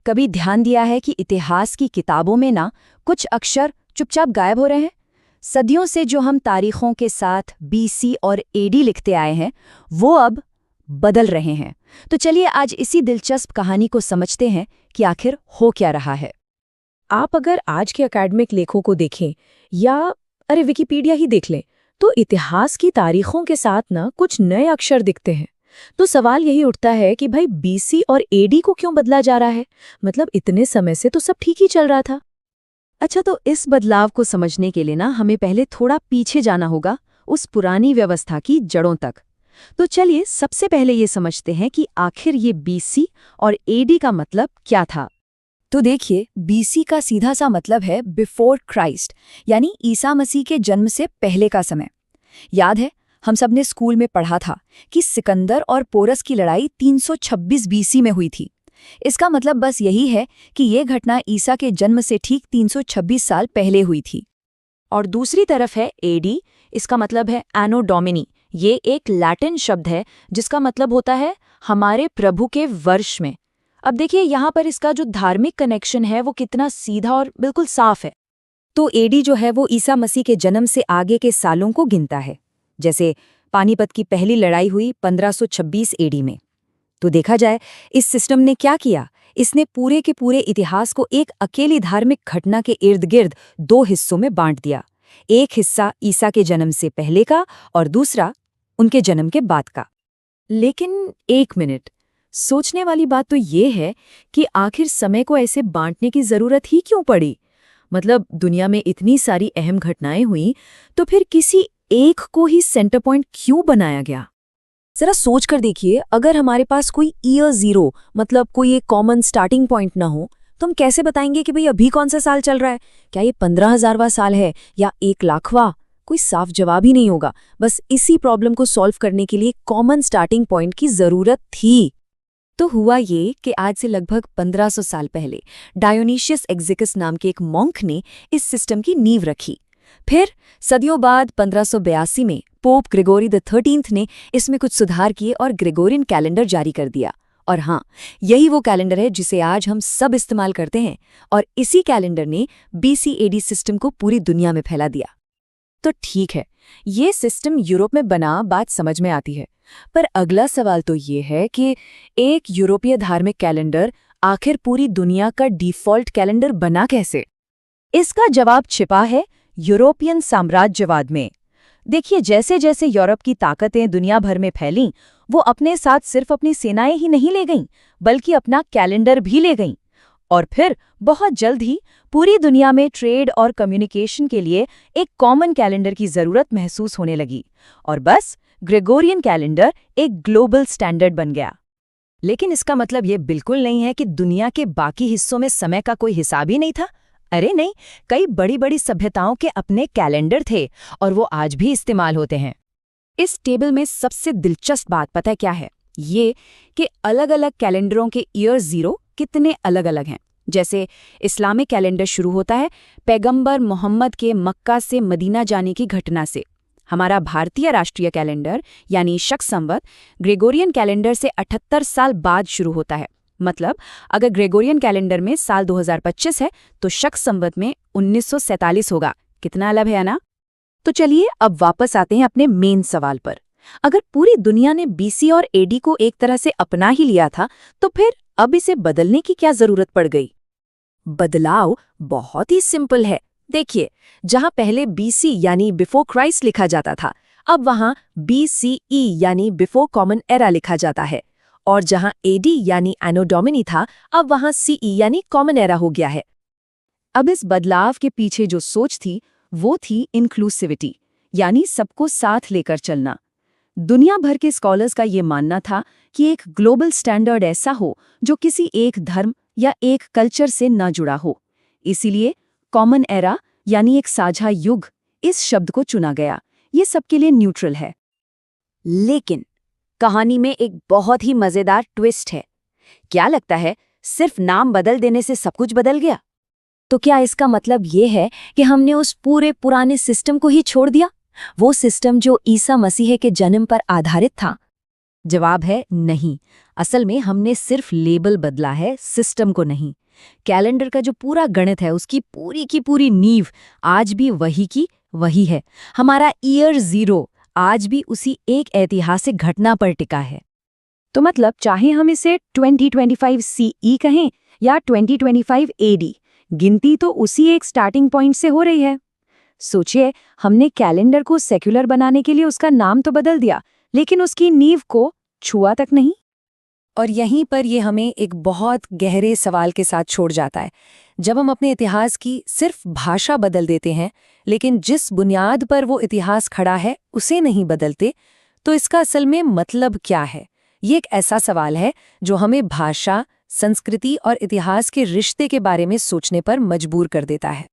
कभी ध्यान दिया है कि इतिहास की किताबों में ना कुछ अक्षर चुपचाप गायब हो रहे हैं? सदियों से जो हम तारीखों के साथ बीसी और एडी लिखते आए हैं, वो अब बदल रहे हैं। तो चलिए आज इसी दिलचस्प कहानी को समझते हैं कि आखिर हो क्या रहा है। आप अगर आज के अकादमिक लेखों को देखें या विकिपीडिया ही देख लें, तो इतिहास की तारीखों के साथ ना कुछ नए अक्षर दिखते हैं। तो सवाल यही उठता है कि भाई बीसी और एडी को क्यों बदला जा रहा है? मतलब इतने समय से तो सब ठीक ही चल रहा था। अच्छा, तो इस बदलाव को समझने के लिए ना हमें पहले थोड़ा पीछे जाना होगा, उस पुरानी व्यवस्था की जड़ों तक। तो चलिए सबसे पहले ये समझते हैं कि आखिर ये बीसी और एडी का मतलब क्या था। तो देखिए, बीसी का सीधा सा मतलब है बिफोर क्राइस्ट, यानी ईसा मसीह के जन्म से पहले का समय। याद है, हम सब ने स्कूल में पढ़ा था कि सिकंदर और पोरस की लड़ाई 326 बीसी में हुई थी। इसका मतलब बस यही है कि ये घटना ईसा के जन्म से ठीक 326 साल पहले हुई थी। और दूसरी तरफ है एडी, इसका मतलब है एनो डोमिनी। ये एक लैटिन शब्द है जिसका मतलब होता है हमारे प्रभु के वर्ष में। अब देखिए यहाँ पर इसका जो धार्मिक कनेक्शन है वो कितना सीधा और बिल्कुल साफ है। तो एडी जो है वो ईसा मसीह के जन्म से आगे के सालों को गिनता है। जैसे पानीपत की पहली लड़ाई हुई 1526 एडी में। तो देखा जाए, इस सिस्टम ने क्या किया, इसने पूरे के पूरे इतिहास को एक अकेली धार्मिक घटना के इर्द गिर्द दो हिस्सों में बांट दिया। एक हिस्सा ईसा के जन्म से पहले का और दूसरा उनके जन्म के बाद का। लेकिन एक मिनट, सोचने वाली बात तो ये है कि आखिर समय को ऐसे बांटने की जरूरत ही क्यों पड़ी? मतलब दुनिया में इतनी सारी अहम घटनाएं हुई, तो फिर किसी एक को ही सेंटर पॉइंट क्यों बनाया गया? जरा सोच कर देखिए, अगर हमारे पास कोई ईयर जीरो, मतलब कोई एक कॉमन स्टार्टिंग पॉइंट ना हो, तो हम कैसे बताएंगे कि भाई अभी कौन सा साल चल रहा है? क्या ये 15,000वां साल है या 1,00,000वां? कोई साफ जवाब ही नहीं होगा। बस इसी प्रॉब्लम को सॉल्व करने के लिए कॉमन स्टार्टिंग पॉइंट की जरूरत थी। तो हुआ ये कि आज से लगभग 1500 साल पहले डायोनिशियस एक्जिकस नाम के एक मॉन्क ने इस सिस्टम की नींव रखी। फिर सदियों बाद 1582 में पोप ग्रेगोरी द 13th ने इसमें कुछ सुधार किए और ग्रेगोरियन कैलेंडर जारी कर दिया। और हाँ, यही वो कैलेंडर है जिसे आज हम सब इस्तेमाल करते हैं। और इसी कैलेंडर ने बीसीएडी सिस्टम को पूरी दुनिया में फैला दिया। तो ठीक है, ये सिस्टम यूरोप में बना, बात समझ में आती है। पर अगला सवाल तो ये है कि एक यूरोपीय धार्मिक कैलेंडर आखिर पूरी दुनिया का डिफ़ॉल्ट कैलेंडर बना कैसे? इसका जवाब छिपा है यूरोपियन साम्राज्यवाद में। देखिए, जैसे जैसे यूरोप की ताकतें दुनिया भर में फैलीं, वो अपने साथ सिर्फ अपनी सेनाएं ही नहीं ले गईं, बल्कि अपना कैलेंडर भी ले गईं। और फिर बहुत जल्द ही पूरी दुनिया में ट्रेड और कम्युनिकेशन के लिए एक कॉमन कैलेंडर की जरूरत महसूस होने लगी। और बस ग्रेगोरियन कैलेंडर एक ग्लोबल स्टैंडर्ड बन गया। लेकिन इसका मतलब ये बिल्कुल नहीं है कि दुनिया के बाकी हिस्सों में समय का कोई हिसाब ही नहीं था। अरे नहीं, कई बड़ी बड़ी सभ्यताओं के अपने कैलेंडर थे और वो आज भी इस्तेमाल होते हैं। इस टेबल में सबसे दिलचस्प बात पता है क्या है? ये कि अलग अलग कैलेंडरों के ईयर जीरो कितने अलग अलग हैं। जैसे इस्लामिक कैलेंडर शुरू होता है पैगंबर मोहम्मद के मक्का से मदीना जाने की घटना से। हमारा भारतीय राष्ट्रीय कैलेंडर यानी शक संवत ग्रेगोरियन कैलेंडर से 78 साल बाद शुरू होता है। मतलब अगर ग्रेगोरियन कैलेंडर में साल 2025 है तो शक संवत में 1947 होगा। कितना अलग है ना? तो चलिए अब वापस आते हैं अपने मेन सवाल पर। अगर पूरी दुनिया ने बीसी और एडी को एक तरह से अपना ही लिया था, तो फिर अब इसे बदलने की क्या जरूरत पड़ गई? बदलाव बहुत ही सिंपल है। देखिए, जहां पहले बीसी यानी बिफोर क्राइस्ट लिखा जाता था, अब वहां बीसीई यानी बिफोर कॉमन एरा लिखा जाता है। और जहां एडी यानी एनो डोमिनी था, अब वहां सीई यानी कॉमन एरा हो गया है। अब इस बदलाव के पीछे जो सोच थी वो थी इंक्लूसिविटी, यानी सबको साथ लेकर चलना। दुनिया भर के स्कॉलर्स का ये मानना था कि एक ग्लोबल स्टैंडर्ड ऐसा हो जो किसी एक धर्म या एक कल्चर से न जुड़ा हो। इसीलिए कॉमन एरा यानी एक साझा युग, इस शब्द को चुना गया। ये सबके लिए न्यूट्रल है। लेकिन कहानी में एक बहुत ही मजेदार ट्विस्ट है। क्या लगता है सिर्फ नाम बदल देने से सब कुछ बदल गया? तो क्या इसका मतलब ये है कि हमने उस पूरे पुराने सिस्टम को ही छोड़ दिया, वो सिस्टम जो ईसा मसीह के जन्म पर आधारित था? जवाब है नहीं। असल में हमने सिर्फ लेबल बदला है, सिस्टम को नहीं। कैलेंडर का जो पूरा गणित है, उसकी पूरी की पूरी नींव आज भी वही की वही है। हमारा ईयर 0 आज भी उसी एक ऐतिहासिक घटना पर टिका है। तो मतलब चाहे हम इसे 2025 CE कहें या 2025 AD, गिनती तो उसी एक स्टार्टिंग पॉइंट से हो रही है। सोचिए, हमने कैलेंडर को सेक्युलर बनाने के लिए उसका नाम तो बदल दिया, लेकिन उसकी नींव को छुआ तक नहीं। और यहीं पर ये हमें एक बहुत गहरे सवाल के साथ छोड़ जाता है। जब हम अपने इतिहास की सिर्फ भाषा बदल देते हैं, लेकिन जिस बुनियाद पर वो इतिहास खड़ा है उसे नहीं बदलते, तो इसका असल में मतलब क्या है? ये एक ऐसा सवाल है जो हमें भाषा, संस्कृति और इतिहास के रिश्ते के बारे में सोचने पर मजबूर कर देता है।